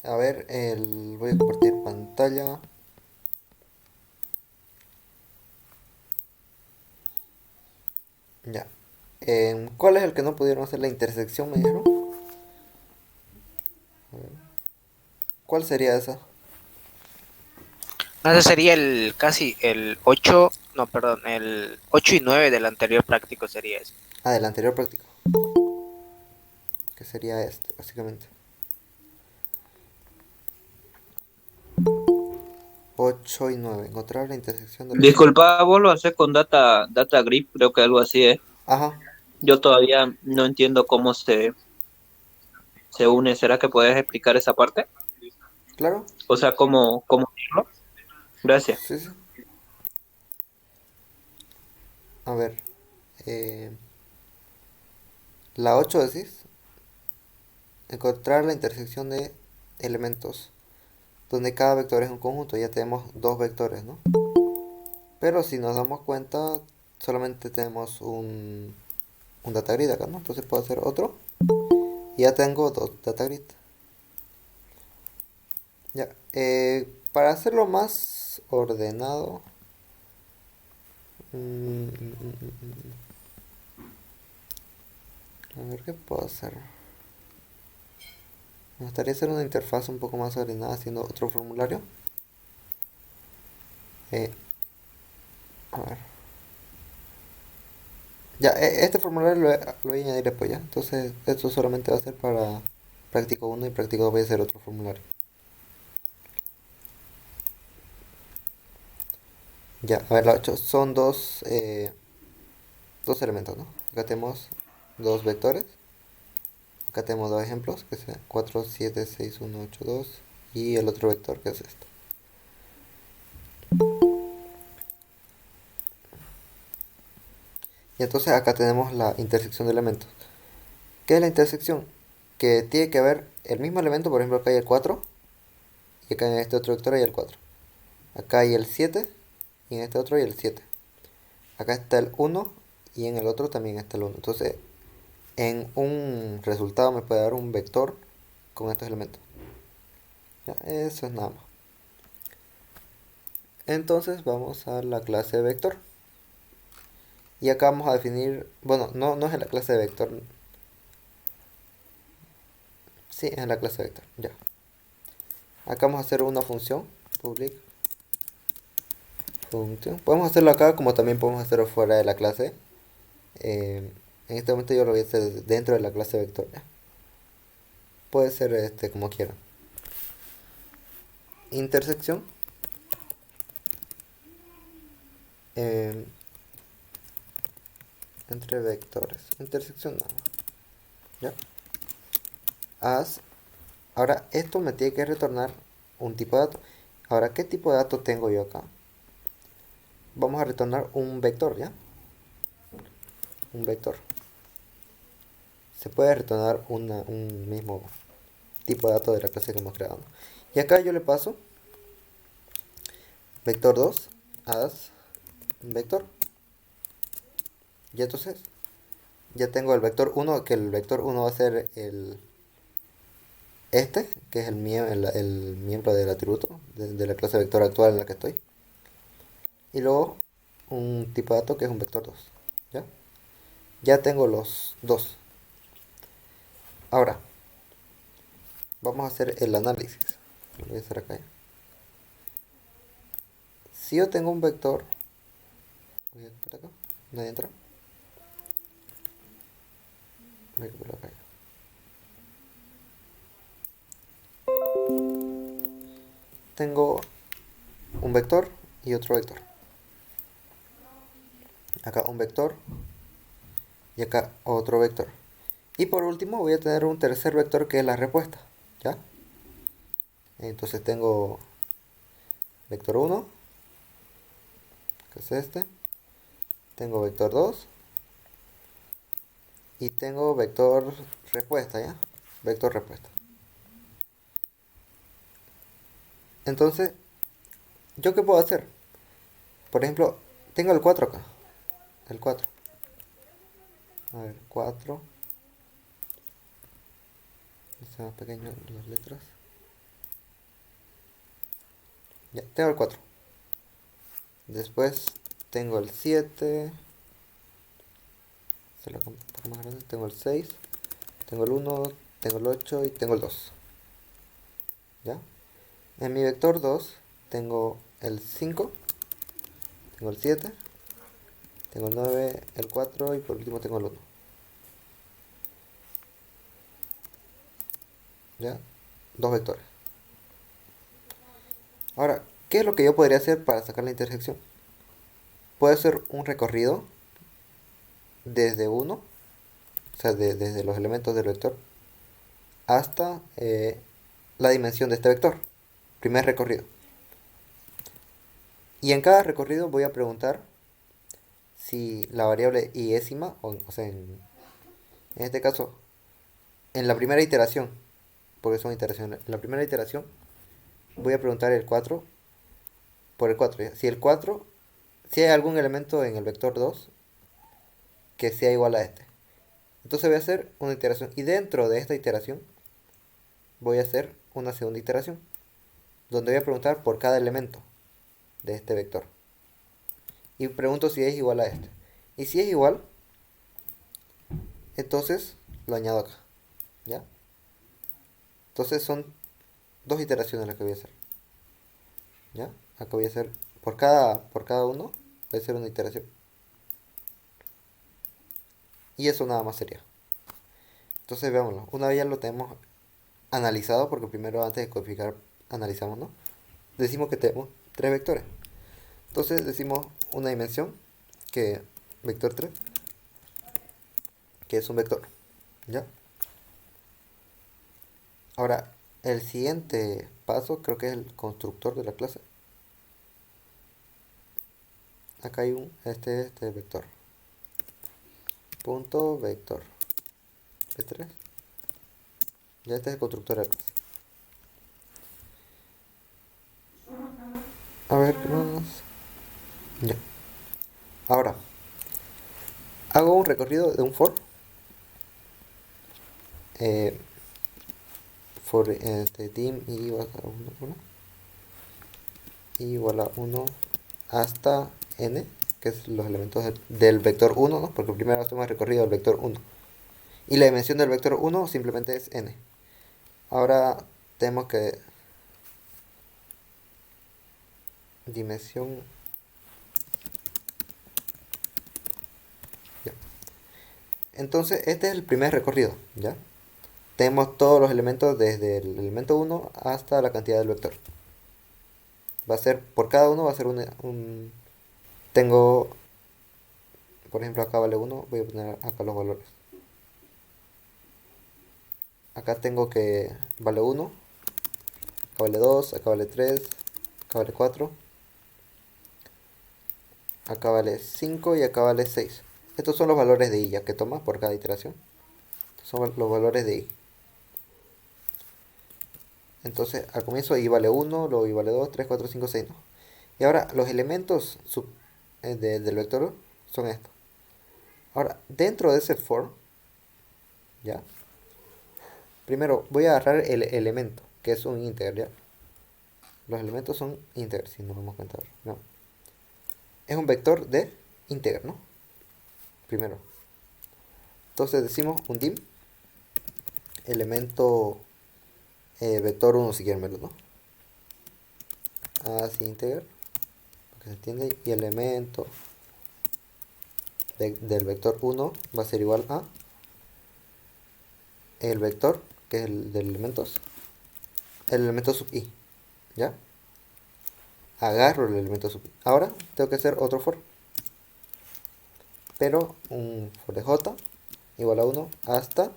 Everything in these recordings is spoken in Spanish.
A ver, voy a compartir pantalla. Ya. ¿Cuál es el que no pudieron hacer la intersección, me dijeron? ¿Cuál sería esa? No, ese sería el casi el 8 no, perdón, el 8 y 9 del anterior práctico sería ese. Ah, del anterior práctico. Que sería este, básicamente. 8 y 9. Encontrar la intersección de los elementos. Disculpa, vos lo haces con data grip, creo que algo así es. Ajá, Yo todavía no entiendo cómo se une. ¿Será que puedes explicar esa parte? claro. O sea, cómo hacerlo. Gracias. Sí, sí. A ver. eh, la 8 decís. Encontrar la intersección de elementos. Donde cada vector es un conjunto. Ya tenemos dos vectores, ¿no? Pero si nos damos cuenta, solamente tenemos un data grid acá, ¿no? Entonces puedo hacer otro. Y ya tengo dos data grid. Ya. Para hacerlo más ordenado. mm, mm, mm, a ver qué puedo hacer. Me gustaría hacer una interfaz un poco más ordenada haciendo otro formulario. Eh, a ver. Ya, este formulario lo voy a añadir después ya. Entonces, esto solamente va a ser para práctico uno y práctico 2 voy a hacer otro formulario. Ya, a ver, la 8 son dos elementos, ¿no? Acá tenemos dos vectores. Acá tenemos dos ejemplos, que son 4 7 6 1 8 2 y el otro vector que es esto. Y entonces acá tenemos la intersección de elementos. ¿Qué es la intersección? Que tiene que haber el mismo elemento, por ejemplo acá hay el 4 y acá en este otro vector hay el 4. Acá hay el 7 y en este otro hay el 7. Acá está el 1 y en el otro también está el 1. Entonces en un resultado me puede dar un vector con estos elementos. Ya, eso es nada más. Entonces vamos a la clase de vector. Y acá vamos a definir, bueno, no es en la clase de vector. Sí, es en la clase de vector, ya. Acá vamos a hacer una función, public function. Podemos hacerlo acá como también podemos hacerlo fuera de la clase. En este momento yo lo voy a hacer dentro de la clase vector, ya. Puede ser como quiera. Intersección eh, entre vectores. Intersección nada más, ya. As. Ahora esto me tiene que retornar un tipo de dato. Ahora, ¿qué tipo de dato tengo yo acá? Vamos a retornar un vector, ¿ya? Un vector. Se puede retornar un mismo tipo de dato de la clase que hemos creado, ¿no? Y acá yo le paso vector 2 as vector. Y entonces ya tengo el vector 1 que el vector 1 va a ser que es el miembro del atributo de la clase vector actual en la que estoy. Y luego un tipo de dato que es un vector 2. ¿Ya? Ya tengo los dos. Ahora, vamos a hacer el análisis. Lo voy a hacer acá. Si yo tengo un vector, voy a por acá, nadie entra. Voy a copiarlo acá. Tengo un vector y otro vector. Acá un vector y acá otro vector. Y por último voy a tener un tercer vector que es la respuesta. ¿Ya? Entonces tengo vector uno que es este. Tengo vector 2 y tengo vector respuesta, ¿ya? Vector respuesta. Entonces, ¿yo qué puedo hacer? Por ejemplo, tengo el 4 acá. El 4. A ver, 4. Este más pequeño las letras. Ya, tengo el 4. Después tengo el 7. Se lo pongo un poco más grande. Tengo el 6. Tengo el 1. Tengo el 8 y tengo el 2. ¿Ya? En mi vector 2 tengo el 5. Tengo el 7. Tengo el 9, el 4 y por último tengo el 1. ¿Ya? Dos vectores. Ahora, ¿qué es lo que yo podría hacer para sacar la intersección? Puedo hacer un recorrido desde 1, o sea, desde los elementos del vector, hasta la dimensión de este vector. Primer recorrido. Y en cada recorrido voy a preguntar si la variable iésima, o sea, en este caso, en la primera iteración, porque son iteraciones, en la primera iteración voy a preguntar el 4 por el 4. ¿Ya? Si hay algún elemento en el vector 2 que sea igual a este. Entonces voy a hacer una iteración y dentro de esta iteración voy a hacer una segunda iteración donde voy a preguntar por cada elemento de este vector y pregunto si es igual a este. Y si es igual, entonces lo añado acá. ¿Ya? Entonces son dos iteraciones las que voy a hacer. ¿Ya? Acá voy a hacer por cada uno voy a hacer una iteración. Y eso nada más sería. Entonces veámoslo. Una vez ya lo tenemos analizado, porque primero antes de codificar analizamos, ¿no? Decimos que tenemos tres vectores. Entonces decimos una dimensión, que vector 3 que es un vector. ¿Ya? Ahora, el siguiente paso creo que es el constructor de la clase. Acá hay este vector. Punto vector. V3. Ya este es el constructor de la clase. A ver, ¿qué más? Ya. Ahora, hago un recorrido de un for. Eh, for dim y igual a 1, igual a 1 hasta n, que es los elementos del vector 1, ¿no? Porque primero hacemos el recorrido del vector 1. Y la dimensión del vector 1 simplemente es n. Ahora tenemos que dimensión. Ya. Entonces este es el primer recorrido, ¿ya? Tenemos todos los elementos desde el elemento 1 hasta la cantidad del vector. Va a ser, por cada uno va a ser tengo, por ejemplo, acá vale 1, voy a poner acá los valores. Acá tengo que vale 1, acá vale 2, acá vale 3, acá vale 4, acá vale 5 y acá vale 6. Estos son los valores de i ya que toma por cada iteración. Estos son los valores de i. Entonces al comienzo i vale 1, luego i vale 2, 3, 4, 5, 6, ¿no? Y ahora los elementos del vector son estos. Ahora, dentro de ese for, ¿ya? Primero voy a agarrar el elemento, que es un integer, ¿ya? Los elementos son integer, si nos damos cuenta ahora. No. Es un vector de integer, ¿no? Primero. Entonces decimos un dim, elemento vector 1 si quieren verlo, ¿no? Así integer, para que se entiende, y elemento del vector 1 va a ser igual a el vector, que es el de elementos, el elemento sub i, ¿ya? Agarro el elemento sub i. Ahora tengo que hacer otro for, pero un for de j igual a 1 hasta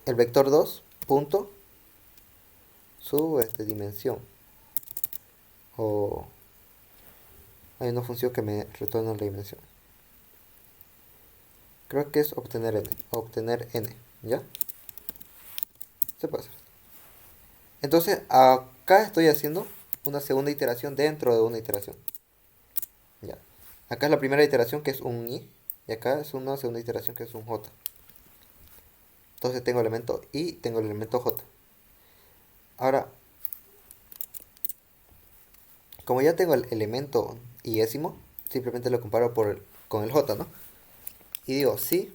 el vector 2 punto su dimensión, o hay una función que me retorna la dimensión, creo que es obtener n, ¿ya? Se puede hacer. Entonces acá estoy haciendo una segunda iteración dentro de una iteración, ¿ya? Acá es la primera iteración que es un i y acá es una segunda iteración que es un j. Entonces tengo el elemento i, tengo el elemento j. Ahora como ya tengo el elemento yésimo, simplemente lo comparo con el j, ¿no? Y digo, sí,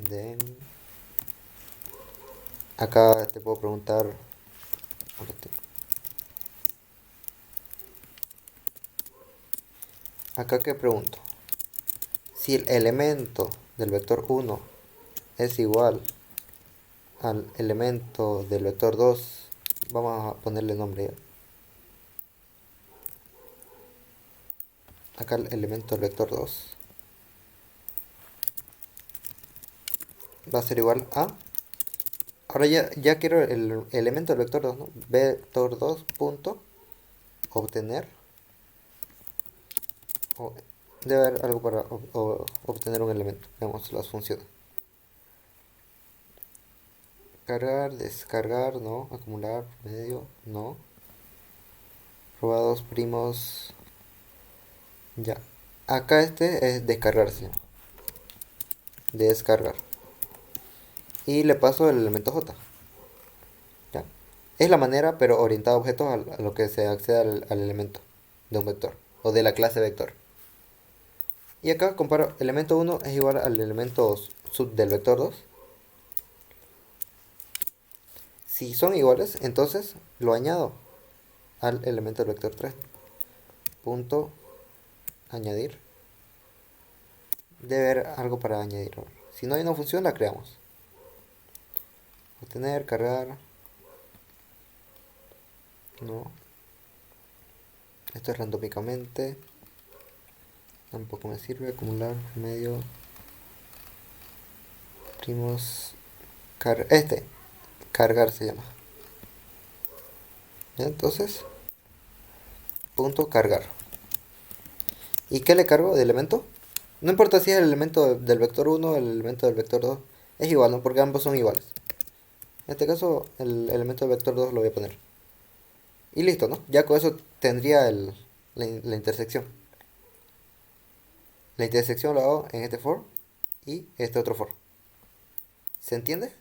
then, acá te puedo preguntar, acá que pregunto, si el elemento del vector 1 es igual al elemento del vector 2, vamos a ponerle nombre ya. Acá el elemento del vector 2 va a ser igual a... Ahora ya quiero el elemento del vector 2, ¿no? Vector 2 punto obtener. Debe haber algo para obtener un elemento. Veamos las funciones. Cargar, descargar, no. Acumular, medio, no. Probados primos. Ya. Acá este es descargarse. Descargar. Y le paso el elemento j. ¿Ya? Es la manera, pero orientada a objetos a lo que se accede al elemento de un vector. O de la clase vector. Y acá comparo, elemento 1 es igual al elemento sub del vector 2. Si son iguales, entonces lo añado al elemento del vector 3. Punto añadir. Debe haber algo para añadir. Si no hay una función, la creamos. Obtener, cargar. No. Esto es randómicamente. Tampoco me sirve. Acumular, medio. Primos. Cargar se llama. ¿Ya? Entonces, punto cargar. ¿Y qué le cargo de elemento? No importa si es el elemento del vector 1 o el elemento del vector 2. Es igual, ¿no? Porque ambos son iguales. En este caso, el elemento del vector 2 lo voy a poner. Y listo, ¿no? Ya con eso tendría la intersección. La intersección lo hago en este for y este otro for. ¿Se entiende?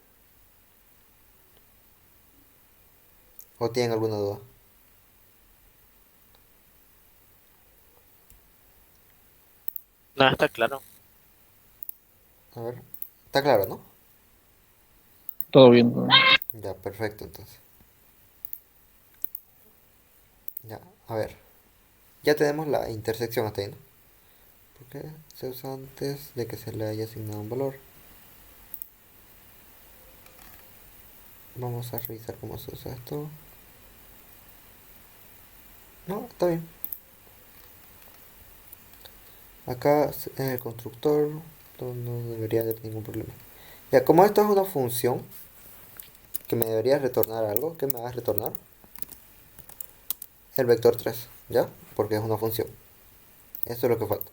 ¿O tienen alguna duda? No, está claro. A ver. Está claro, ¿no? Todo bien, ¿no? Ya, perfecto, entonces. Ya, a ver. Ya tenemos la intersección hasta ahí, ¿no? Porque se usa antes de que se le haya asignado un valor. Vamos a revisar cómo se usa esto. No, está bien. Acá en el constructor no debería haber ningún problema. Ya, como esto es una función que me debería retornar algo, ¿qué me va a retornar? El vector 3, ¿ya? Porque es una función. Eso es lo que falta.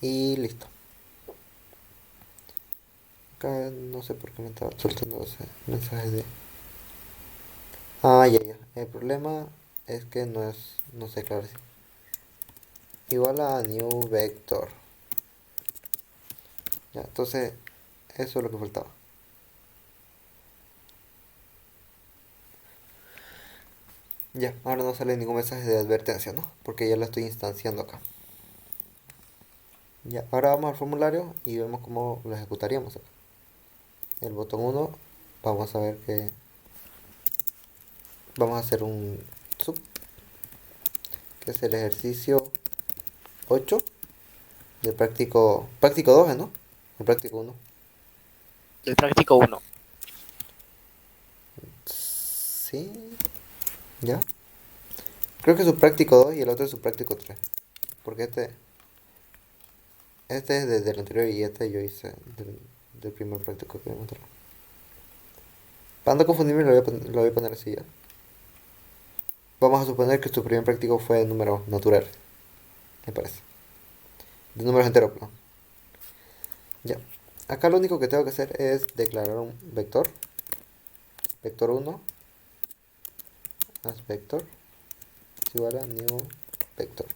Y listo. Acá no sé por qué me estaba soltando ese mensaje de... Ah, ya. El problema es que no sé claro si. Igual a new vector. Ya, entonces eso es lo que faltaba. Ya, ahora no sale ningún mensaje de advertencia, ¿no? Porque ya lo estoy instanciando acá. Ya, ahora vamos al formulario y vemos cómo lo ejecutaríamos acá. El botón 1, vamos a ver que... Vamos a hacer un sub, que es el ejercicio 8 del práctico 2, ¿no? El práctico 1. El práctico 1. Sí, ya. Creo que es su práctico 2 y el otro es su práctico 3. Porque este es desde el anterior y este yo hice del primer práctico que me mostró. Para no confundirme lo voy a poner así ya. Vamos a suponer que su primer práctico fue de números naturales, me parece. De números enteros, perdón. Ya. Acá lo único que tengo que hacer es declarar un vector. Vector 1 más vector es igual a new vector.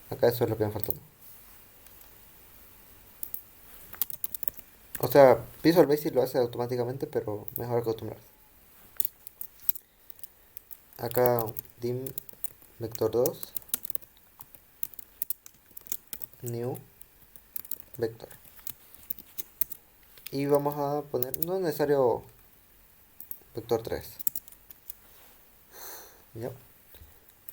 Acá eso es lo que me falta. O sea, Visual Basic lo hace automáticamente, pero mejor acostumbrarse. acá dim vector 2 new vector. Y vamos a poner, no es necesario vector 3. ¿Ya?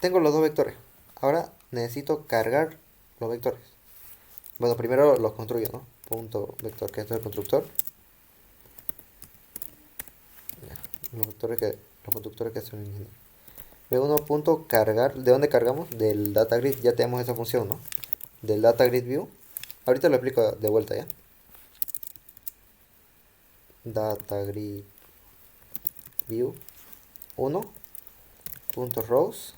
Tengo los dos vectores. Ahora necesito cargar los vectores. Bueno, primero los construyo, ¿no? Punto vector, que es el constructor. Ya, los constructores que son v1 punto cargar. ¿De dónde cargamos? Del data grid. Ya tenemos esa función, ¿no? Del data grid view. Ahorita lo explico de vuelta ya. Data grid view 1 punto rows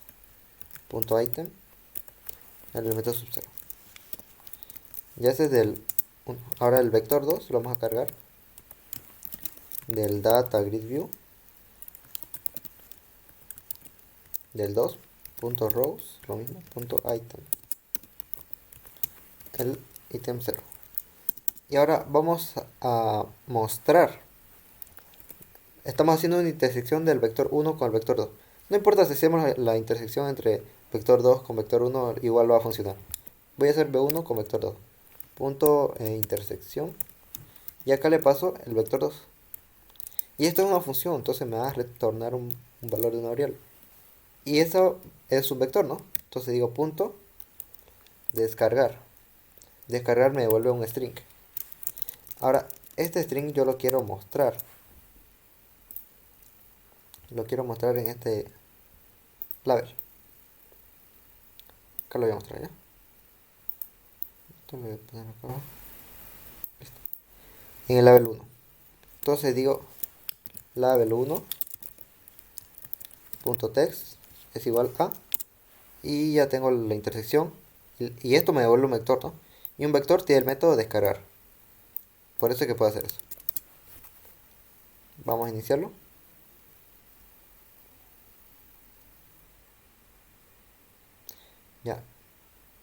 punto item el elemento sub 0. Ya ese es del 1. Ahora el vector 2 lo vamos a cargar del data grid view del 2 punto rows, lo mismo, punto item el ítem 0. Y ahora vamos a mostrar. Estamos haciendo una intersección del vector 1 con el vector 2. No importa si hacemos la intersección entre vector 2 con vector 1, igual va a funcionar. Voy a hacer v1 con vector 2. Punto intersección. Y acá le paso el vector 2. Y esto es una función, entonces me va a retornar un valor de una variable. Y eso es un vector, ¿no? Entonces digo punto descargar. Descargar me devuelve un string. Ahora, este string yo lo quiero mostrar. Lo quiero mostrar en este label. Acá lo voy a mostrar ya. Esto lo voy a poner acá. Listo. En el label 1. Entonces digo label 1 punto text es igual a, y ya tengo la intersección, y esto me devuelve un vector, ¿no? Y un vector tiene el método descargar. Por eso es que puedo hacer eso. Vamos a iniciarlo. Ya.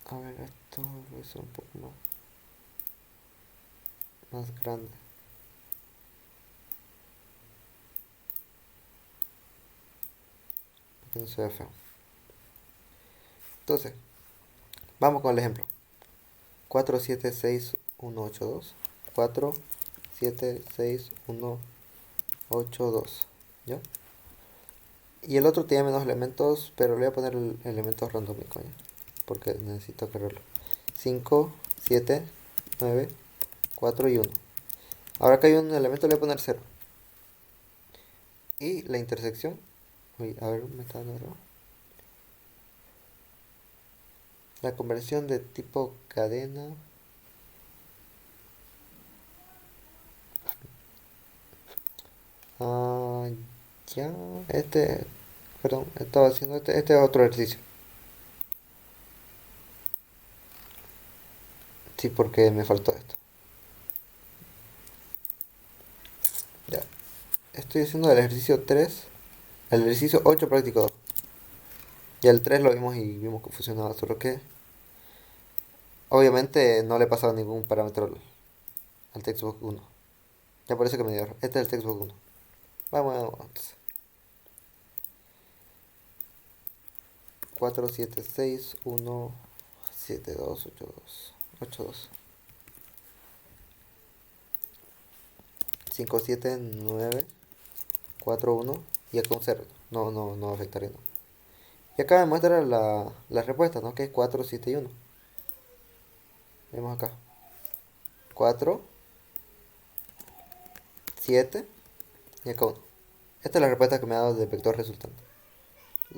A ver, esto lo voy a hacer un poco más grande. Para que no se vea feo. Entonces, vamos con el ejemplo. 476182 476182. ¿Ya? Y el otro tiene menos elementos, pero le voy a poner elementos randómicos, ¿ya? Porque necesito cargarlo. 5, 7, 9, 4 y 1. Ahora que hay un elemento le voy a poner 0. Y la intersección. Uy, a ver, me está dando error. La conversión de tipo cadena. Ah, ya. Perdón, estaba haciendo este es otro ejercicio. Sí, porque me faltó esto. Ya. Estoy haciendo el ejercicio 3. El ejercicio 8 práctico 2. Ya el 3 lo vimos y vimos que funcionaba, solo que obviamente no le he pasado ningún parámetro al textbook 1. Ya por eso que me dio error. Este es el textbook 1. Vamos. 4, 7, 6, 1, 7, 2, 8, 2. 8, 2. 5, 7, 9, 4, 1. Y acá un 0. No afectaría, no. Y acá me muestra la respuesta, ¿no? Que es 4, 7 y 1. Vemos acá. 4, 7 y acá 1. Esta es la respuesta que me ha dado del vector resultante.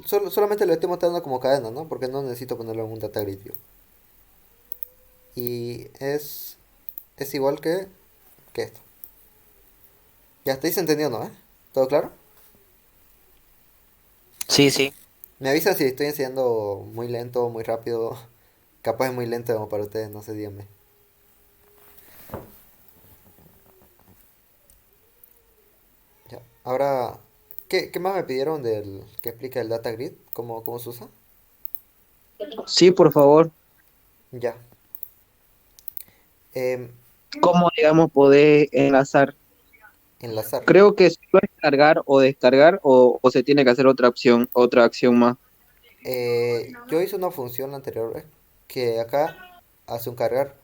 Solamente lo estoy mostrando como cadena, ¿no? Porque no necesito ponerlo en un data grid view. Y es igual que esto. Ya estáis entendiendo, ¿no? ¿Todo claro? Sí, sí. Me avisa si estoy enseñando muy lento, muy rápido. Capaz es muy lento como para ustedes, no sé, díganme. Ya. Ahora, ¿qué más me pidieron del que explica el data grid? ¿Cómo se usa? Sí, por favor. Ya. Em, ¿Cómo, digamos, poder enlazar? enlazar. Creo que solo es cargar o descargar o se tiene que hacer otra acción más. Yo hice una función la anterior vez que acá hace un cargar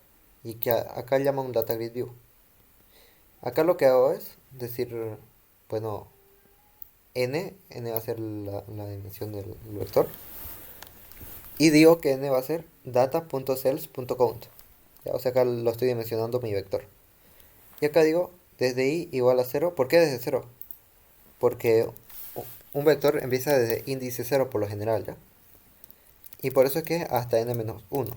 y que acá llama un data grid view. Acá lo que hago es decir, bueno, n va a ser la dimensión del vector, y digo que n va a ser data.cells.count. Ya, o sea, acá lo estoy dimensionando mi vector. Y acá digo desde i igual a cero. ¿Por qué desde cero? Porque un vector empieza desde índice cero por lo general, ¿ya? Y por eso es que hasta n-1.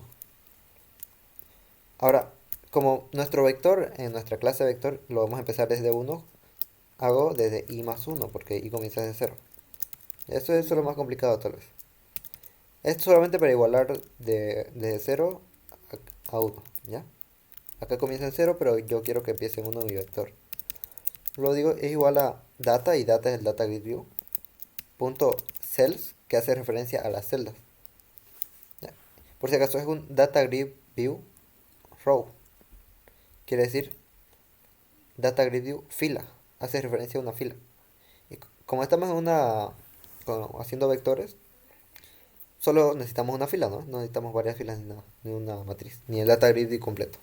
Ahora, como nuestro vector en nuestra clase vector lo vamos a empezar desde 1, hago desde i más 1 porque i comienza desde cero. Esto es lo más complicado tal vez. Esto solamente para igualar desde cero a 1, ¿ya? Acá comienza en cero, pero yo quiero que empiece en 1 mi vector. Lo digo, es igual a data, y data es el data grid view, punto cells, que hace referencia a las celdas. ¿Ya? Por si acaso es un data grid view row. Quiere decir data grid view fila. Hace referencia a una fila. Y como estamos en haciendo vectores, solo necesitamos una fila, ¿no? No necesitamos varias filas ni nada, ni una matriz, ni el data grid completo.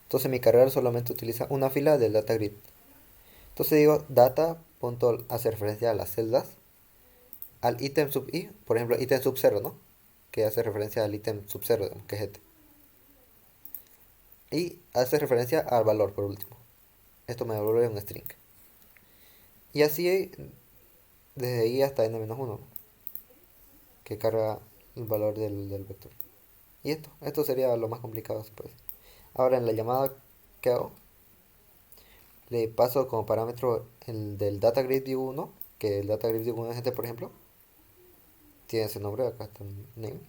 Entonces mi carrera solamente utiliza una fila del data grid. Entonces digo data punto hace referencia a las celdas, al ítem sub i, por ejemplo ítem sub 0, ¿no? Que hace referencia al ítem sub 0, que es este. Y hace referencia al valor por último. Esto me devuelve un string. Y así desde i hasta n-1, que carga el valor del vector. Y esto sería lo más complicado después. Ahora en la llamada que hago, le paso como parámetro el del data grid view 1, que el data grid view 1 es este, por ejemplo. Tiene ese nombre, acá está el name.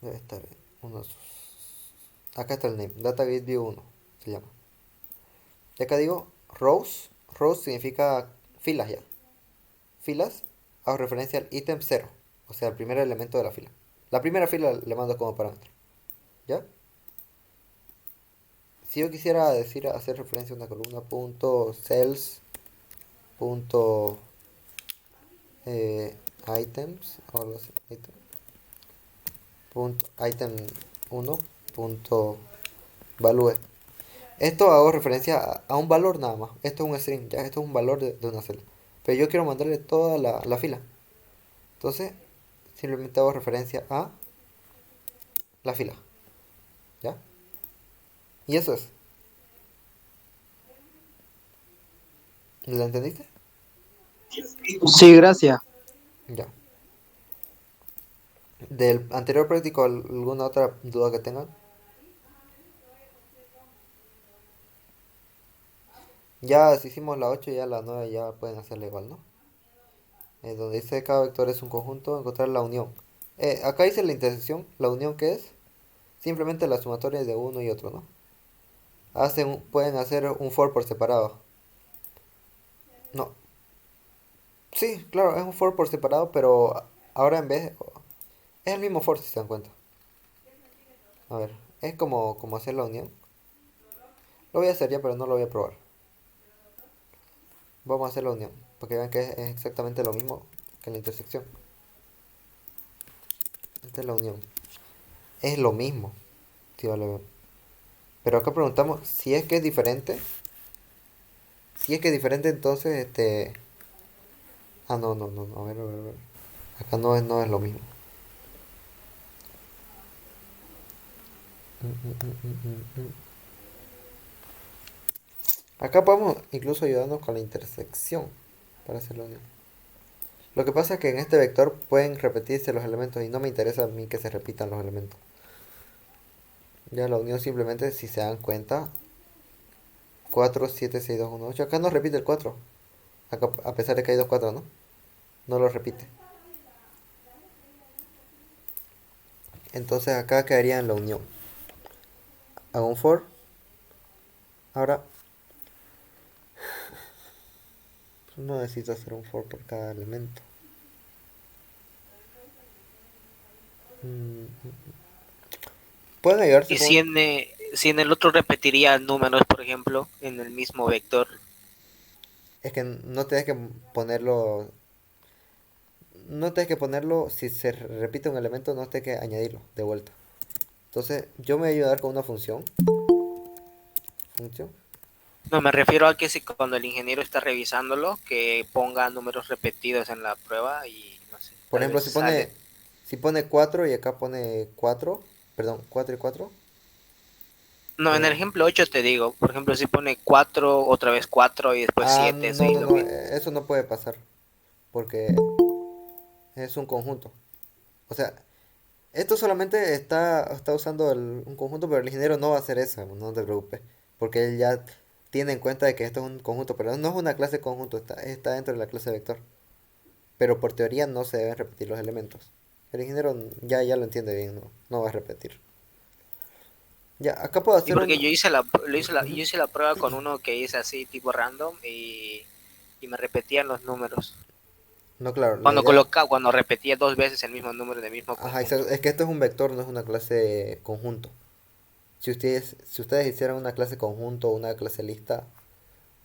Debe estar unos. Acá está el name, data grid view 1 se llama. Y acá digo rows. Rows significa filas ya. Filas, hago referencia al ítem 0, o sea, el primer elemento de la fila. La primera fila le mando como parámetro. ¿Ya? Si yo quisiera hacer referencia a una columna, punto cells, punto items, o algo así, punto item 1, punto value. Esto hago referencia a un valor nada más. Esto es un string, ya, esto es un valor de una celda. Pero yo quiero mandarle toda la fila. Entonces, simplemente hago referencia a la fila. ¿Ya? Y eso es. ¿Lo entendiste? Sí, gracias. Ya. Del anterior práctico, ¿alguna otra duda que tengan? Ya si hicimos la 8, ya la 9 ya pueden hacerla igual, ¿no? Donde dice cada vector es un conjunto, encontrar la unión. Acá dice la intersección, la unión que es simplemente la sumatoria de uno y otro, ¿no? Pueden hacer un for por separado. No, sí, claro, es un for por separado, pero ahora en vez... Es el mismo for si se dan cuenta. A ver, es como hacer la unión. Lo voy a hacer ya, pero no lo voy a probar. Vamos a hacer la unión, porque vean que es exactamente lo mismo que la intersección. Esta es la unión. Es lo mismo. Sí, vale. Pero acá preguntamos si es que es diferente. Si es que es diferente, entonces Ah, no, no, no, no, a ver. Acá no es lo mismo. Mm, mm, mm, mm, mm. Acá podemos incluso ayudarnos con la intersección para hacer la unión. Lo que pasa es que en este vector pueden repetirse los elementos y no me interesa a mí que se repitan los elementos. Ya la unión simplemente, si se dan cuenta, 4 7 6 2 1 8. Acá no repite el 4. Acá, a pesar de que hay dos 4, ¿no? No lo repite. Entonces acá quedaría en la unión. Hago un for. Ahora no necesito hacer un for por cada elemento. Mm, Pueden ayudarse Y si con... n, si en el otro repetiría números, por ejemplo, en el mismo vector. Es que no tienes que ponerlo, no tienes que ponerlo, si se repite un elemento, no tienes que añadirlo de vuelta. Entonces, yo me voy a ayudar con una función. No, me refiero a que si cuando el ingeniero está revisándolo, que ponga números repetidos en la prueba y no sé, Por tal ejemplo, vez sale. si pone 4 y acá pone 4, perdón, 4 y 4. No, en el ejemplo 8 te digo, por ejemplo, si pone 4 otra vez 4 y después 7 No, 6 no, lo no, mismo. eso no puede pasar, porque es un conjunto. O sea, esto solamente está usando un conjunto, pero el ingeniero no va a hacer eso, no te preocupes, porque él ya tiene en cuenta de que esto es un conjunto, pero no es una clase conjunto, está dentro de la clase vector. Pero por teoría no se deben repetir los elementos. El ingeniero ya lo entiende bien, no va a repetir. Ya, acá puedo Y hacer porque un... yo Ujú. hice la prueba con uno que es así tipo random y me repetían los números. No, claro, la idea... Cuando repetía dos veces el mismo número del mismo Ajá, conjunto. exacto, es que esto es un vector, no es una clase conjunto. Si ustedes hicieran una clase conjunto o una clase lista,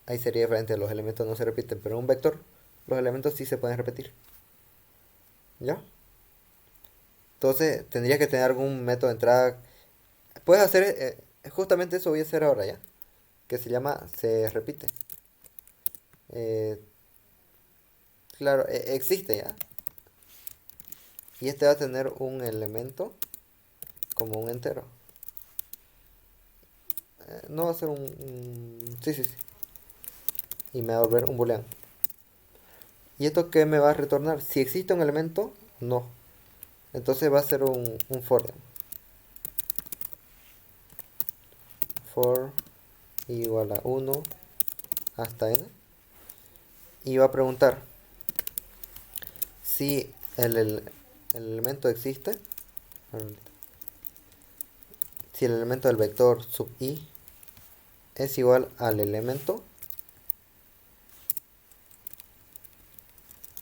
ahí sería diferente, los elementos no se repiten, pero en un vector los elementos sí se pueden repetir. ¿Ya? Entonces tendrías que tener algún método de entrada. Puedes hacer, justamente eso voy a hacer ahora, ¿ya? Que se llama se repite. Eh, claro, existe, ¿ya? Y este va a tener un elemento como un entero. No va a ser sí, sí, sí. Y me va a volver un booleano. ¿Y esto qué me va a retornar? Si existe un elemento, no. Entonces va a ser un for. Digamos. For igual a 1 hasta n. Y va a preguntar si el elemento existe. Si el elemento del vector sub i es igual al elemento.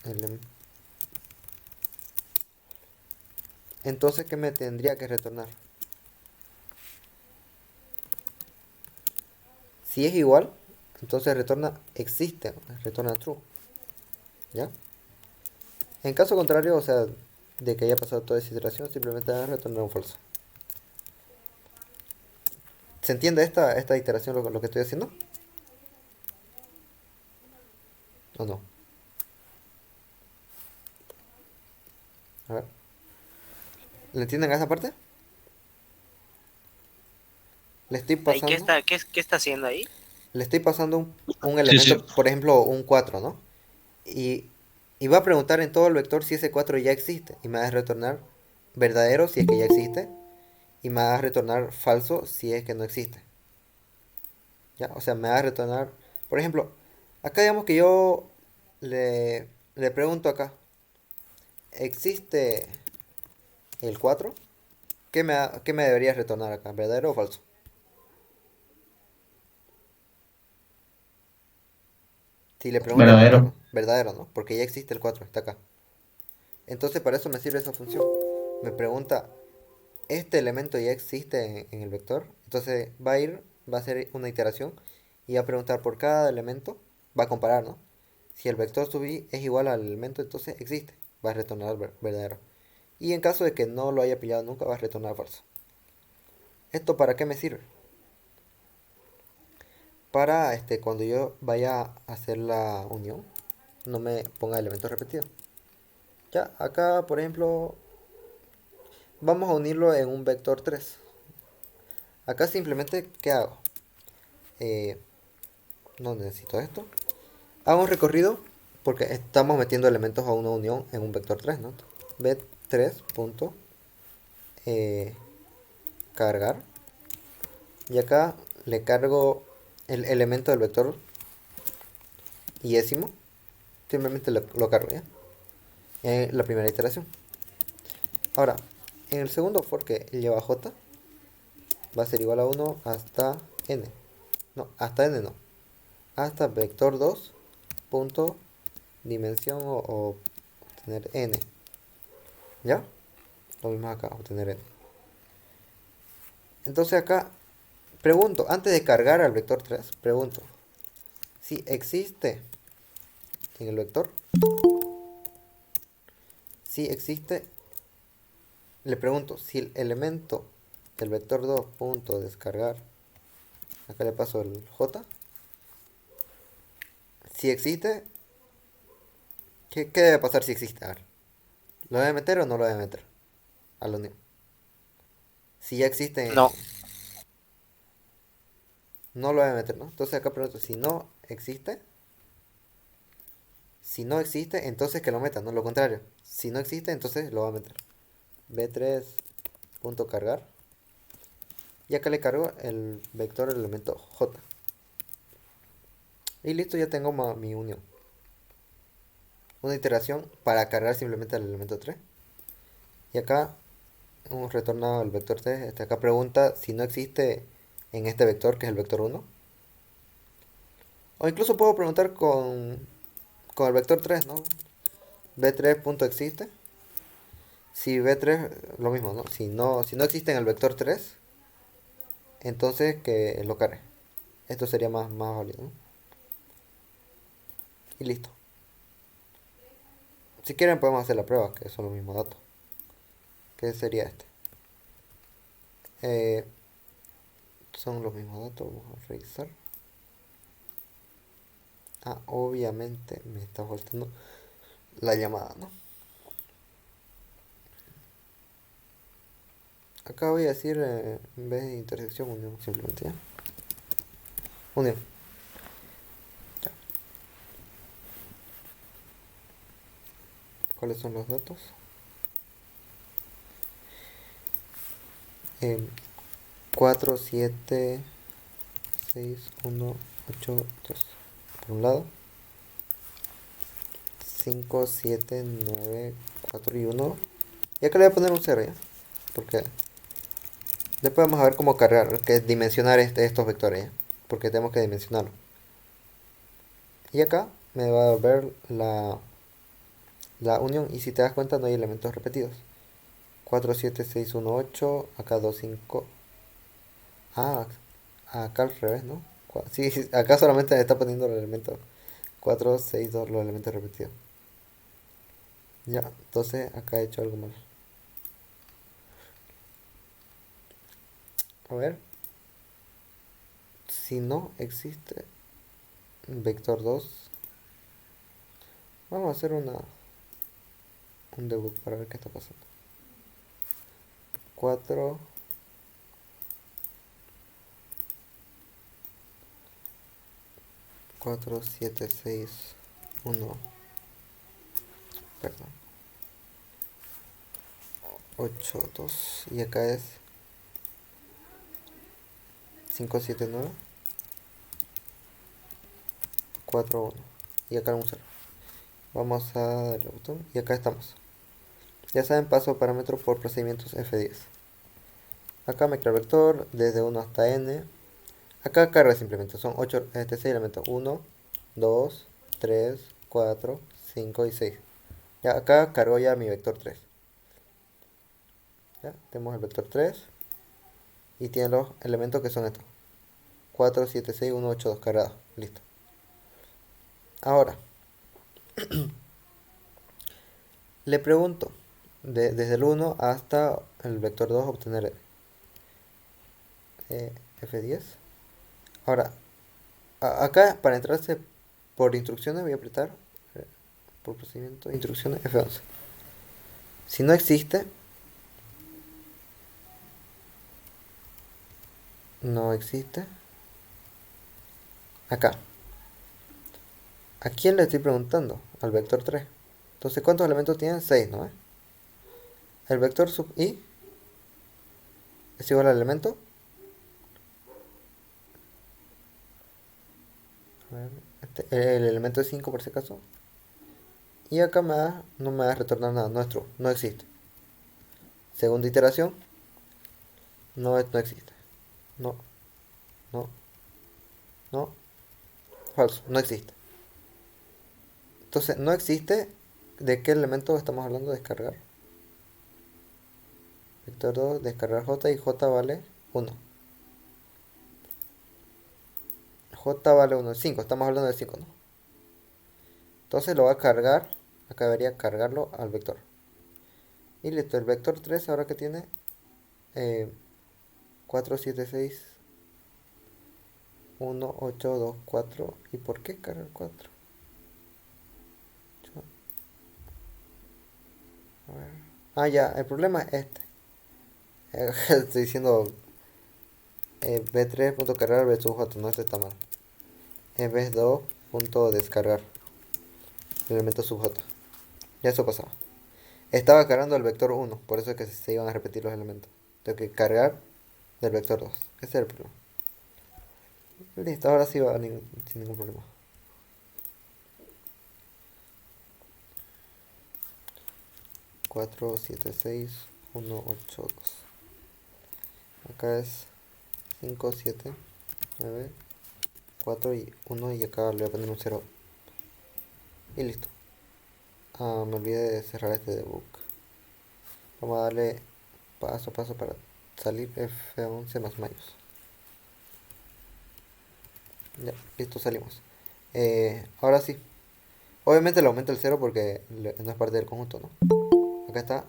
ele- entonces, ¿qué me tendría que retornar? Si es igual, entonces retorna existe, retorna true. ¿Ya? En caso contrario, o sea, de que haya pasado toda esa iteración, simplemente va a retornar un falso. ¿Se entiende esta iteración lo que estoy haciendo? ¿O no? A ver. ¿Le entienden a esa parte? Le estoy Ahí, pasando, qué está haciendo ahí? le estoy pasando un Sí, sí. elemento, por ejemplo, un 4, ¿no? Y, y va a preguntar en todo el vector si ese 4 ya existe. Y me va a retornar verdadero si es que ya existe. Y me va a retornar falso si es que no existe. ¿Ya? O sea, me va a retornar... Por ejemplo, acá digamos que yo le pregunto acá. ¿Existe el 4? ¿Qué me debería retornar acá? ¿Verdadero o falso? Si le pregunto al vector, Verdadero. verdadero, ¿no? Porque ya existe el 4, está acá. Entonces para eso me sirve esa función. Me pregunta, ¿este elemento ya existe en el vector? Entonces va a hacer una iteración y va a preguntar por cada elemento, va a comparar, ¿no? Si el vector sub i es igual al elemento, entonces existe, va a retornar verdadero. Y en caso de que no lo haya pillado nunca, va a retornar falso. ¿Esto para qué me sirve? Para cuando yo vaya a hacer la unión, no me ponga elementos repetidos. Ya, acá por ejemplo, vamos a unirlo en un vector 3. Acá simplemente, ¿qué hago? Eh, no necesito esto. Hago un recorrido porque estamos metiendo elementos a una unión en un vector 3, ¿no? v3 punto cargar y acá le cargo el elemento del vector yésimo, simplemente lo cargo, ¿ya? En la primera iteración. Ahora, en el segundo for que lleva j va a ser igual a 1 hasta n. No, hasta n no. Hasta vector 2 punto dimensión o obtener n. ¿Ya? Lo mismo acá, obtener n. Entonces acá Pregunto, antes de cargar al vector 3, pregunto si existe en el vector, si existe, le pregunto si el elemento del vector 2 punto descargar, acá le paso el j, si existe, ¿qué debe pasar si existe? A ver, ¿lo debe meter o no lo debe meter? A la unión. Si ya existe, No, no lo debe meter, ¿no? Entonces acá pregunto, si no existe, si no existe, entonces que lo meta, no lo contrario. Si no existe, entonces lo va a meter. B3 punto cargar. Y acá le cargo el vector elemento j. Y listo, ya tengo mi unión. Una iteración para cargar simplemente al elemento 3. Y acá hemos retornado el vector 3. Acá pregunta si no existe en este vector, que es el vector 1. O incluso puedo preguntar con el vector 3, ¿no? B3.existe. Si B3, lo mismo, ¿no? Si no existe en el vector 3, entonces que lo cargue. Esto sería más válido, ¿no? Y listo. Si quieren podemos hacer la prueba, que son los mismos datos. ¿Qué sería este? Eh, son los mismos datos, vamos a revisar. Obviamente me está faltando la llamada, ¿no? Acá voy a decir, en vez de intersección, unión, simplemente, ¿ya? Unión. Ya. ¿Cuáles son los datos? 4, 7, 6, 1, 8, 2. Por un lado. 5, 7, 9, 4 y 1. Y acá le voy a poner un 0, ¿ya? Porque después vamos a ver cómo cargar, que es dimensionar estos vectores, ¿ya? Porque tenemos que dimensionarlo. Y acá me va a devolver la unión. Y si te das cuenta no hay elementos repetidos. 4, 7, 6, 1, 8. Acá 2, 5. Acá al revés, ¿no? Sí, sí, acá solamente está poniendo los elementos 4, 6, 2, los elementos repetidos. Ya, entonces acá he hecho algo mal. A ver. Si no existe vector 2, vamos a hacer un debug para ver qué está pasando. 4, 4, 7, 6, 1, perdón, 8, 2, y acá es 5, 7, 9, 4, 1, y acá un 0. Vamos a darle al botón y acá estamos. Ya saben, paso parámetro por procedimientos F10. Acá me crea el vector desde 1 hasta n. Acá carga simplemente, son 6 elementos. 1, 2, 3, 4, 5 y 6. Ya, acá cargó ya mi vector 3. Ya, tenemos el vector 3 y tiene los elementos que son estos. 4, 7, 6, 1, 8, 2 cargados. Listo. Ahora, le pregunto, desde el 1 hasta el vector 2 obtener F10. Ahora, acá para entrarse por instrucciones voy a apretar por procedimiento instrucciones F11. Si no existe, no existe. Acá. ¿A quién le estoy preguntando? Al vector 3. Entonces, ¿cuántos elementos tienen? 6, ¿no? El vector sub i es igual al elemento. A ver, el elemento es 5 por si acaso. Y acá no me va a retornar nada. No es true. No existe. Segunda iteración. No existe. No. No. No. Falso. No existe. Entonces, no existe. ¿De qué elemento estamos hablando? Descargar. Vector 2, descargar j y j vale 1. j vale 1, 5, estamos hablando de 5, ¿no? Entonces lo va a cargar, acá debería cargarlo al vector. Y listo, el vector 3 ahora que tiene 4, 7, 6, 1, 8, 2, 4. ¿Y por qué cargar 4? A ver. Ah, ya, el problema es este. Estoy diciendo b3.cargar b2 j, no, este está mal. Es b2.descargar el elemento sub j. Ya eso pasaba. Estaba cargando el vector 1, por eso es que se iban a repetir los elementos. Tengo que cargar del vector 2. Ese es el problema. Listo, ahora sí va sin ningún problema. Cuatro, 7, 6, 1, 8, 2. Acá es 5, 7, 9, 4 y 1 y acá le voy a poner un 0. Y listo. Ah, me olvidé de cerrar este debug. Vamos a darle paso a paso para salir F11 más mayus. Ya, listo, salimos. Ahora sí. Obviamente le aumenta el 0 porque no es parte del conjunto, ¿no? Acá está.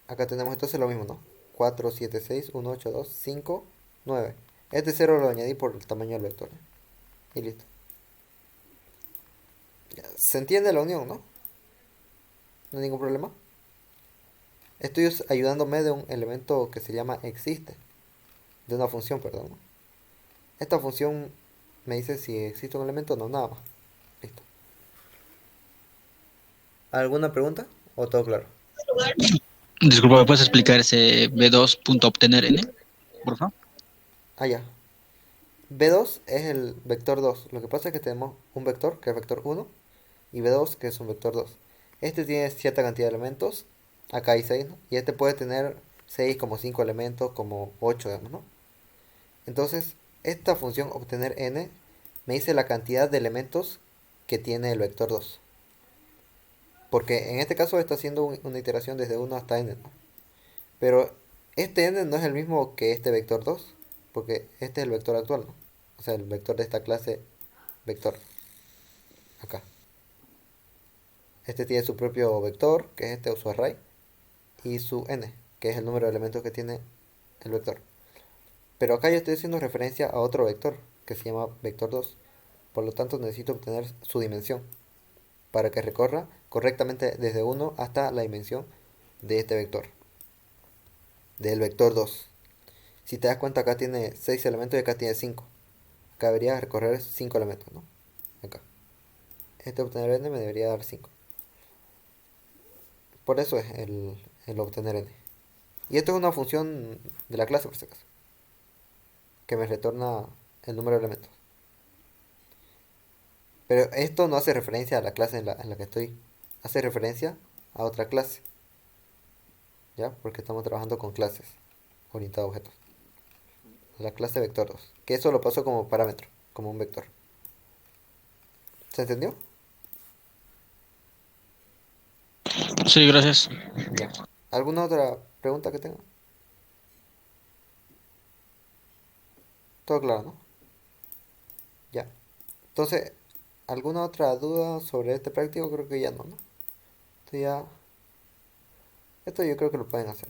Acá tenemos entonces lo mismo, ¿no? 4, 7, 6, 1, 8, 2, 5, 9. Este 0 lo añadí por el tamaño del vector. Y listo. Ya, se entiende la unión, ¿no? No hay ningún problema. Estoy ayudándome de un elemento que se llama existe. De una función, perdón, ¿no? Esta función me dice si existe un elemento o no, nada más. Listo. ¿Alguna pregunta? ¿O todo claro? Disculpa, ¿me puedes explicar ese b2.obtener n, por favor? Ah, ya. B2 es el vector 2. Lo que pasa es que tenemos un vector, que es vector 1, y B2, que es un vector 2. Este tiene cierta cantidad de elementos. Acá hay 6, ¿no? Y este puede tener 6 como 5 elementos, como 8, digamos, ¿no? Entonces, esta función obtener n me dice la cantidad de elementos que tiene el vector 2. Porque en este caso está haciendo una iteración desde 1 hasta n, ¿no? Pero este n no es el mismo que este vector 2, porque este es el vector actual, ¿no? O sea, el vector de esta clase vector. Acá. Este tiene su propio vector, que es este o su array, y su n, que es el número de elementos que tiene el vector. Pero acá yo estoy haciendo referencia a otro vector, que se llama vector 2. Por lo tanto necesito obtener su dimensión, para que recorra correctamente desde 1 hasta la dimensión de este vector, del vector 2. Si te das cuenta, acá tiene 6 elementos y acá tiene 5. Acá debería recorrer 5 elementos, ¿no? Acá. Este obtener n me debería dar 5. Por eso es el obtener n. Y esto es una función de la clase, por si acaso, que me retorna el número de elementos. Pero esto no hace referencia a la clase en la que estoy. Hace referencia a otra clase. ¿Ya? Porque estamos trabajando con clases orientadas a objetos. La clase vector 2. Que eso lo paso como parámetro, como un vector. ¿Se entendió? Sí, gracias. Ya. ¿Alguna otra pregunta que tenga? Todo claro, ¿no? Ya. Entonces, ¿alguna otra duda sobre este práctico? Creo que ya no, ¿no? Esto ya... Esto yo creo que lo pueden hacer.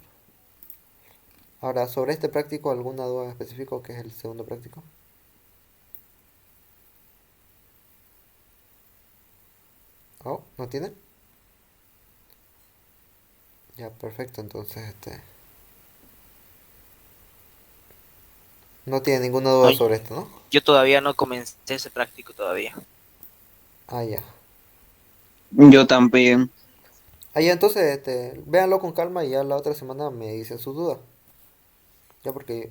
Ahora, sobre este práctico, ¿alguna duda en específico que es el segundo práctico? Oh, ¿no tienen? Ya, perfecto. Entonces, no tiene ninguna No, duda sobre esto, ¿no? yo todavía no comencé ese práctico todavía. Ah, ya. Yo también. Ah, ya, entonces, véanlo con calma y ya la otra semana me dicen sus dudas. Ya, porque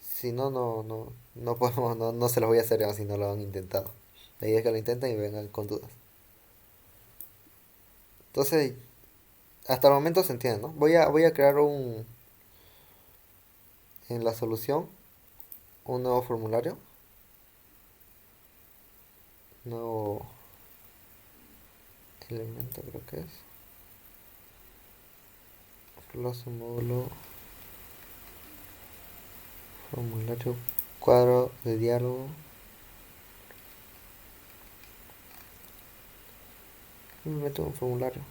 si no, no podemos, no se los voy a hacer si no lo han intentado. La idea es que lo intenten y vengan con dudas. Entonces, hasta el momento se entiende, ¿no? Voy a crear en la solución, un nuevo formulario. Nuevo elemento creo que es. Clase módulo Formulario, cuadro de diálogo. Me meto en un formulario.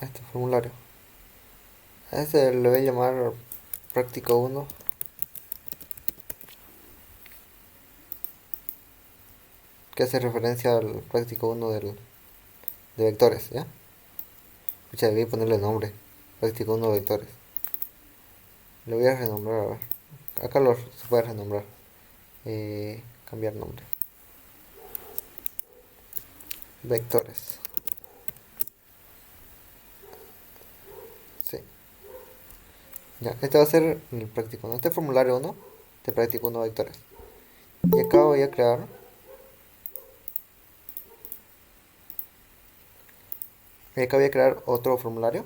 Este formulario. A este le voy a llamar práctico 1. Que hace referencia al práctico 1 de vectores, ¿ya? Pucha, debí ponerle nombre. Práctico 1 vectores. Le voy a renombrar, a ver. Acá se puede renombrar. Cambiar nombre. Vectores. Sí. Ya, este va a ser el práctico 1. Este formulario 1 de práctico 1 vectores. Y acá voy a crear otro formulario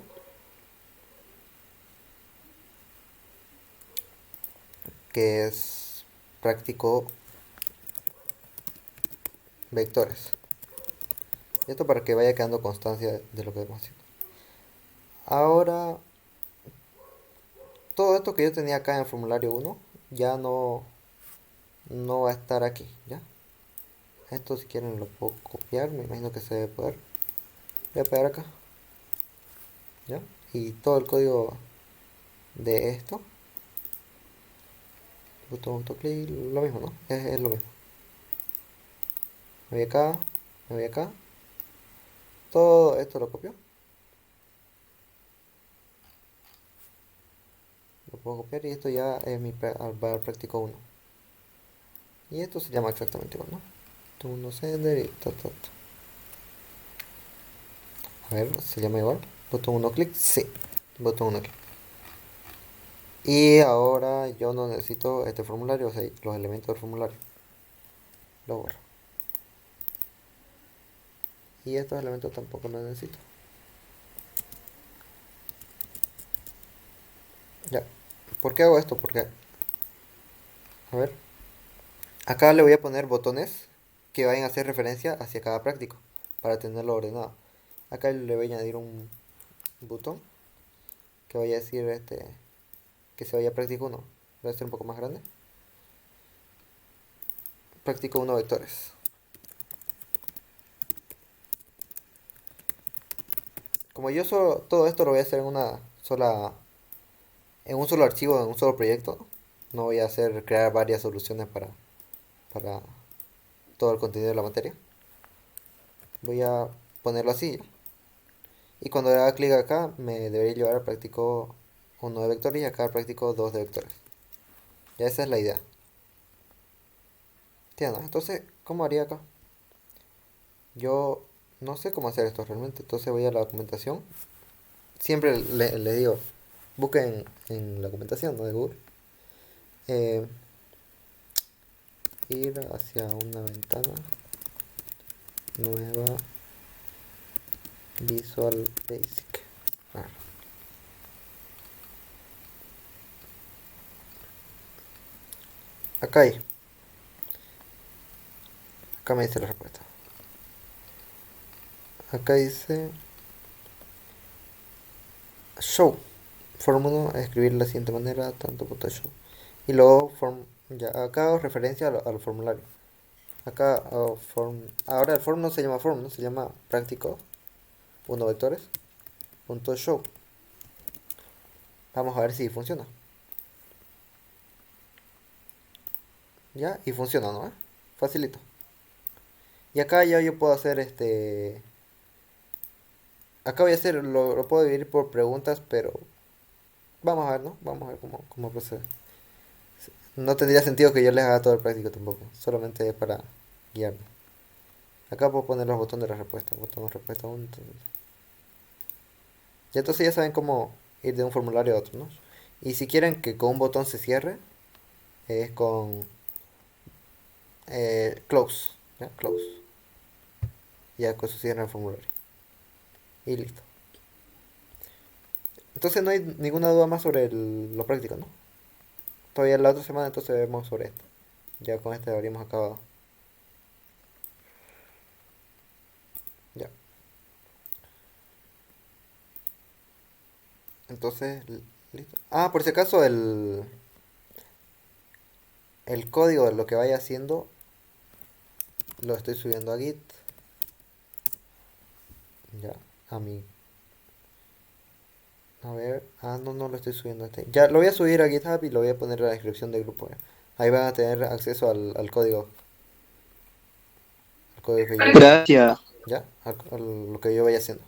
que es práctico vectores. Y esto para que vaya quedando constancia de lo que vamos haciendo. Ahora, todo esto que yo tenía acá en el formulario 1 ya no va a estar aquí, ¿ya? Esto si quieren lo puedo copiar, me imagino que se debe poder. Voy a pegar acá, ¿ya? Y todo el código de esto, botón autoclick, lo mismo, ¿no? Es lo mismo. Me voy acá, me voy acá. Todo esto lo copio. Lo puedo copiar y esto ya es va al práctico 1. Y esto se llama exactamente igual, ¿no? 1 sender y A ver, ¿se llama igual? Botón 1 clic, sí. Botón 1 clic. Y ahora yo no necesito este formulario, o sea, los elementos del formulario. Lo borro. Y estos elementos tampoco los necesito. Ya. ¿Por qué hago esto? Porque, a ver, acá le voy a poner botones que vayan a hacer referencia hacia cada práctico para tenerlo ordenado. Acá le voy a añadir un botón que vaya a decir que se vaya a práctico 1. Voy a hacer un poco más grande. Práctico 1 vectores. Como yo todo esto lo voy a hacer en un solo archivo, en un solo proyecto, no voy a crear varias soluciones para todo el contenido de la materia. Voy a ponerlo así. Y cuando le haga clic acá, me debería llevar al práctico 1 de vectores y acá al práctico 2 de vectores. Ya esa es la idea. ¿Entiendes? Entonces, ¿cómo haría acá? Yo no sé cómo hacer esto realmente, entonces voy a la documentación. Siempre le digo, busquen en la documentación, ¿no? De Google. Eh, Ir hacia una ventana nueva, Visual Basic. A ver. Acá hay. Acá me dice la respuesta. Acá dice show. Form 1 a escribir de la siguiente manera, tanto punto show. Y luego ya acá hago referencia al formulario. Acá ahora el form no se llama form, no se llama práctico 1 vectores punto show. Vamos a ver si funciona. Ya, y funciona, ¿no? Facilito. Y acá ya yo puedo hacer acá voy a hacer, lo puedo dividir por preguntas, pero vamos a ver, ¿no? Vamos a ver cómo procede. No tendría sentido que yo les haga todo el práctico tampoco, solamente es para guiarme. Acá puedo poner los botones de respuesta, botón de respuesta 1. Y entonces ya saben cómo ir de un formulario a otro, ¿no? Y si quieren que con un botón se cierre, es con close, ¿ya? Close. Ya con eso cierra el formulario. Y listo. Entonces no hay ninguna duda más sobre lo práctico, ¿no? Todavía la otra semana entonces vemos sobre esto. Ya con este habríamos acabado. Ya. Entonces Listo. Ah, por si acaso el código de lo que vaya haciendo lo estoy subiendo a Git. Ya, a mi... A ver, no lo estoy subiendo a este. Ya, lo voy a subir a GitHub y lo voy a poner en la descripción del grupo. Ya. Ahí van a tener acceso al código. Al código que yo... Gracias. Ya, a lo que yo vaya haciendo.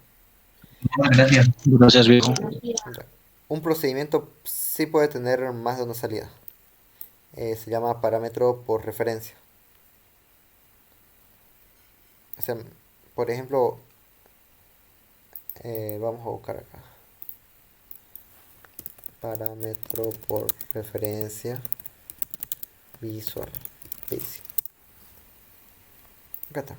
Gracias. Gracias, viejo. Ya. Un procedimiento sí puede tener más de una salida. Se llama parámetro por referencia. O sea, por ejemplo, vamos a buscar acá. Parámetro por referencia Visual Basic. Acá está.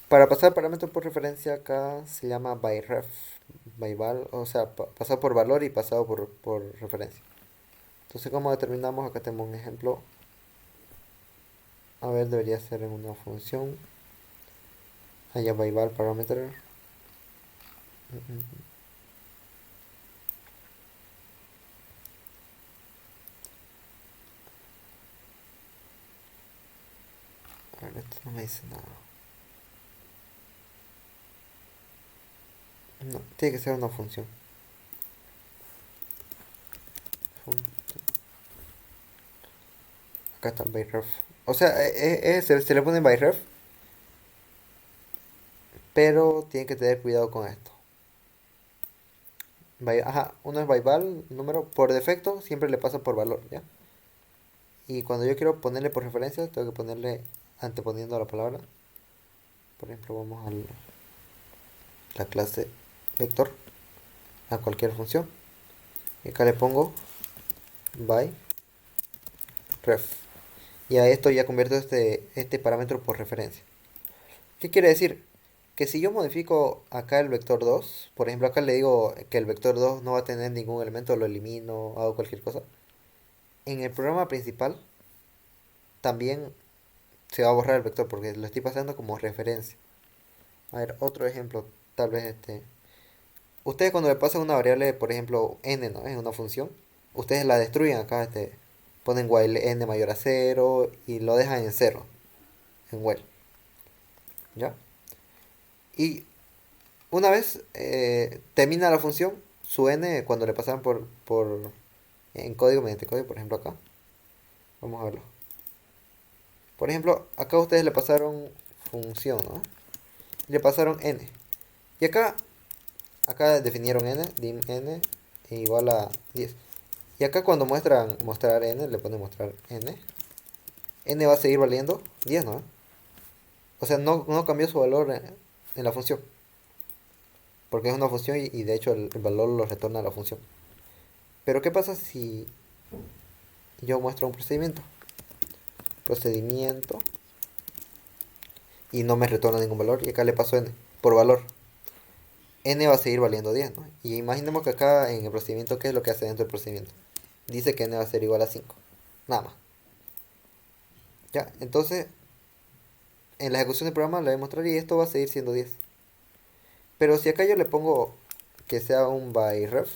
Para pasar parámetro por referencia acá se llama byref. Byval, o sea, pasado por valor y pasado por referencia. Entonces, ¿cómo determinamos? Acá tenemos un ejemplo. A ver, debería ser en una función. Allá byval parameter. A ver, esto no me dice nada. No, tiene que ser una función. Acá está byref. O sea, se le pone byref, pero tiene que tener cuidado con esto. Ajá, uno es byval, número, por defecto siempre le pasa por valor, ¿ya? Y cuando yo quiero ponerle por referencia, tengo que ponerle anteponiendo la palabra. Por ejemplo, vamos a la clase vector, a cualquier función. Y acá le pongo by ref. Y a esto ya convierto este parámetro por referencia. ¿Qué quiere decir? Que si yo modifico acá el vector 2, por ejemplo acá le digo que el vector 2 no va a tener ningún elemento, lo elimino, hago cualquier cosa. En el programa principal también se va a borrar el vector porque lo estoy pasando como referencia. A ver, otro ejemplo, tal vez este. Ustedes cuando le pasan una variable, por ejemplo, n, ¿no? Es una función. Ustedes la destruyen acá, ponen while n mayor a 0 y lo dejan en 0, en while. ¿Ya? Y una vez termina la función, su n, cuando le pasaron en código, mediante código, por ejemplo acá. Vamos a verlo. Por ejemplo, acá ustedes le pasaron función, ¿no? Le pasaron n. Y acá definieron n, dim n igual a 10. Y acá cuando muestran mostrar n, le ponen mostrar n. N va a seguir valiendo 10, ¿no? O sea, no cambió su valor en la función. Porque es una función y de hecho el valor lo retorna a la función. Pero ¿qué pasa si yo muestro un procedimiento? Procedimiento. Y no me retorna ningún valor. Y acá le paso n por valor. N va a seguir valiendo 10, ¿no? Y imaginemos que acá en el procedimiento, ¿qué es lo que hace dentro del procedimiento? Dice que n va a ser igual a 5. Nada más. Ya, entonces en la ejecución del programa le voy a mostrar y esto va a seguir siendo 10. Pero si acá yo le pongo que sea un byref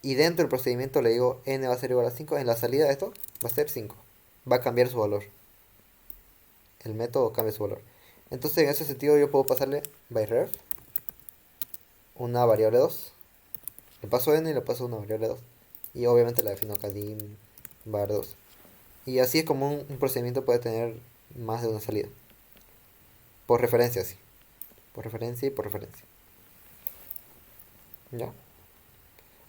y dentro del procedimiento le digo n va a ser igual a 5, en la salida de esto va a ser 5. Va a cambiar su valor. El método cambia su valor. Entonces en ese sentido yo puedo pasarle byref una variable 2. Le paso n y le paso una variable 2. Y obviamente la defino acá dim var 2. Y así es como un procedimiento puede tener más de una salida. Por referencia, sí. Por referencia y por referencia. ¿Ya?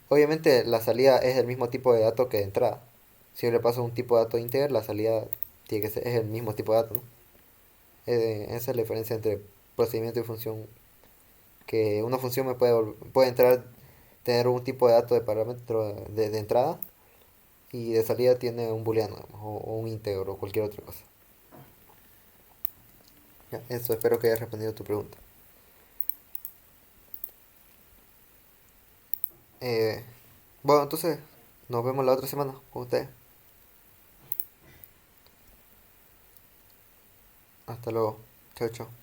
Obviamente la salida es el mismo tipo de dato que de entrada. Si yo le paso un tipo de dato integer, la salida tiene que ser, es el mismo tipo de dato, ¿no? Esa es la diferencia entre procedimiento y función. Que una función puede entrar, tener un tipo de dato de parámetro de entrada y de salida tiene un booleano, digamos, o un íntegro o cualquier otra cosa. Ya, eso, espero que haya respondido tu pregunta. Eh, bueno, entonces nos vemos la otra semana con ustedes. Hasta luego. Chao, chao.